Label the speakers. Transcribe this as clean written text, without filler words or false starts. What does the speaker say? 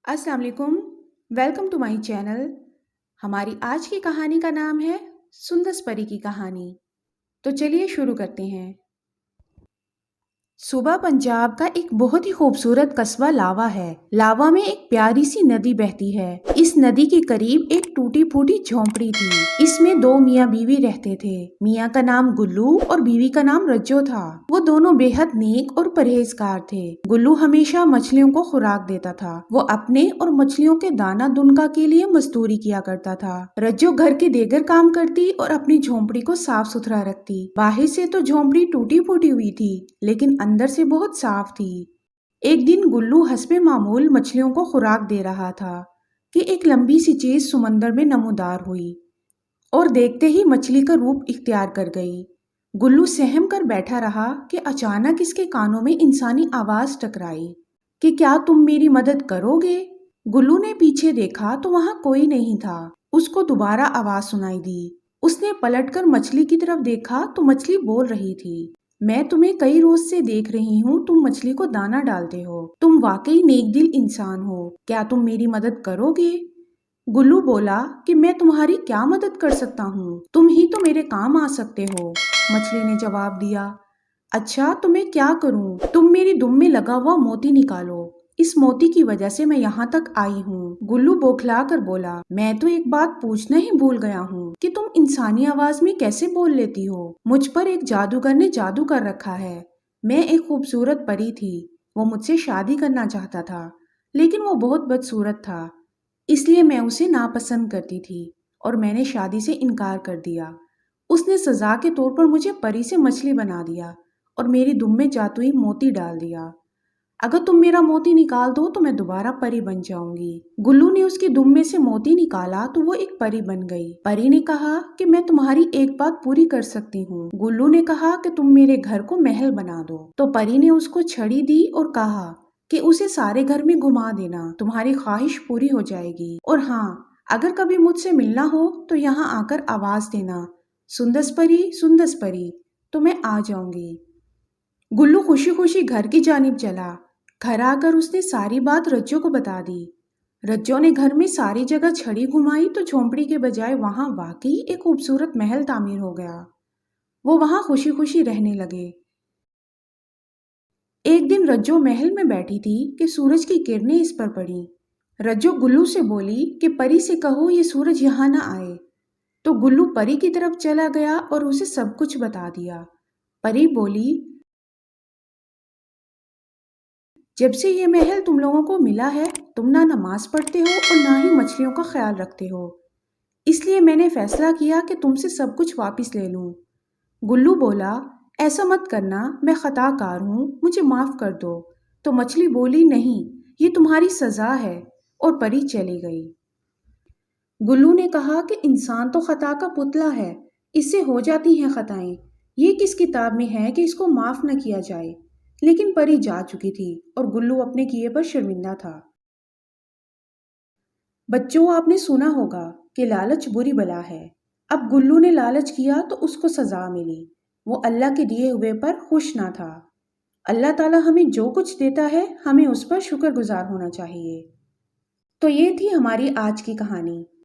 Speaker 1: अस्सलाम वालेकुम। Welcome to my channel. हमारी आज की कहानी का नाम है सुंदस परी की कहानी। तो चलिए शुरू करते हैं। सूबा पंजाब का एक बहुत ही खूबसूरत कस्बा लावा है। लावा में एक प्यारी सी नदी बहती है। इस नदी के करीब एक टूटी फूटी झोंपड़ी थी। इसमें दो मियाँ बीवी रहते थे। मियाँ का नाम गुल्लू और बीवी का नाम रज्जो था। वो दोनों बेहद नेक और परहेजगार थे। गुल्लू हमेशा मछलियों को खुराक देता था। वो अपने और मछलियों के दाना दुनका के लिए मजदूरी किया करता था। रज्जो घर के देगर काम करती और अपनी झोंपड़ी को साफ सुथरा रखती। बाहर से तो झोंपड़ी टूटी फूटी हुई थी, लेकिन अंदर से बहुत साफ थी। एक दिन गुल्लू हस्बे मामूल मछलियों को खुराक दे रहा था कि एक लंबी सी चीज समंदर में नमूदार हुई और देखते ही मछली का रूप इख्तियार कर गई। गुल्लू सहम कर बैठा रहा कि अचानक इसके कानों में इंसानी आवाज टकराई कि क्या तुम मेरी मदद करोगे। गुल्लू ने पीछे देखा तो वहां कोई नहीं था। उसको दोबारा आवाज सुनाई दी। उसने पलटकर मछली की तरफ देखा तो मछली बोल रही थी, मैं तुम्हें कई रोज से देख रही हूँ, तुम मछली को दाना डालते हो। तुम वाकई नेक दिल इंसान हो। क्या तुम मेरी मदद करोगे। गुल्लू बोला कि मैं तुम्हारी क्या मदद कर सकता हूँ, तुम ही तो मेरे काम आ सकते हो। मछली ने जवाब दिया, अच्छा तो मैं क्या करूँ। तुम मेरी दुम में लगा हुआ मोती निकालो, इस मोती की वजह से मैं यहाँ तक आई हूँ। गुल्लू बौखला कर बोला, मैं तो एक बात पूछना ही भूल गया हूँ कि तुम इंसानी आवाज में कैसे बोल लेती हो। मुझ पर एक जादूगर ने जादू कर रखा है। मैं एक खूबसूरत परी थी। वो मुझसे शादी करना चाहता था, लेकिन वो बहुत बदसूरत था, इसलिए मैं उसे नापसंद करती थी और मैंने शादी से इनकार कर दिया। उसने सजा के तौर पर मुझे परी से मछली बना दिया और मेरी दुम में जादुई मोती डाल दिया। अगर तुम मेरा मोती निकाल दो तो मैं दोबारा परी बन जाऊंगी। गुल्लू ने उसकी दुम में से मोती निकाला तो वो एक परी बन गई। परी ने कहा कि मैं तुम्हारी एक बात पूरी कर सकती हूँ। गुल्लू ने कहा कि तुम मेरे घर को महल बना दो। तो परी ने उसको छड़ी दी और कहा कि उसे सारे घर में घुमा देना, तुम्हारी ख्वाहिश पूरी हो जाएगी। और हाँ, अगर कभी मुझसे मिलना हो तो यहाँ आकर आवाज देना, सुंदस परी, तो मैं आ जाऊंगी। गुल्लू खुशी खुशी घर की जानिब चला। घर आकर उसने सारी बात रज्जो को बता दी। रज्जो ने घर में सारी जगह छड़ी घुमाई तो झोंपड़ी के बजाय वहां वाकई एक खूबसूरत महल तामीर हो गया। वो वहां खुशी खुशी रहने लगे। एक दिन रज्जो महल में बैठी थी कि सूरज की किरणें इस पर पड़ी। रज्जो गुल्लू से बोली कि परी से कहो ये सूरज यहाँ ना आए। तो गुल्लू परी की तरफ चला गया और उसे सब कुछ बता दिया। परी बोली, जब से ये महल तुम लोगों को मिला है, तुम ना नमाज पढ़ते हो और ना ही मछलियों का ख्याल रखते हो, इसलिए मैंने फैसला किया कि तुमसे सब कुछ वापस ले लूं। गुल्लू बोला, ऐसा मत करना, मैं खताकार हूँ, मुझे माफ कर दो। तो मछली बोली, नहीं, ये तुम्हारी सजा है, और परी चली गई। गुल्लू ने कहा कि इंसान तो खता का पुतला है, इससे हो जाती हैं खताएं। ये किस किताब में है कि इसको माफ न किया जाए। लेकिन परी जा चुकी थी और गुल्लू अपने किए पर शर्मिंदा था। बच्चों, आपने सुना होगा कि लालच बुरी बला है। अब गुल्लू ने लालच किया तो उसको सजा मिली। वो अल्लाह के दिए हुए पर खुश ना था। अल्लाह ताला हमें जो कुछ देता है, हमें उस पर शुक्रगुजार होना चाहिए। तो ये थी हमारी आज की कहानी।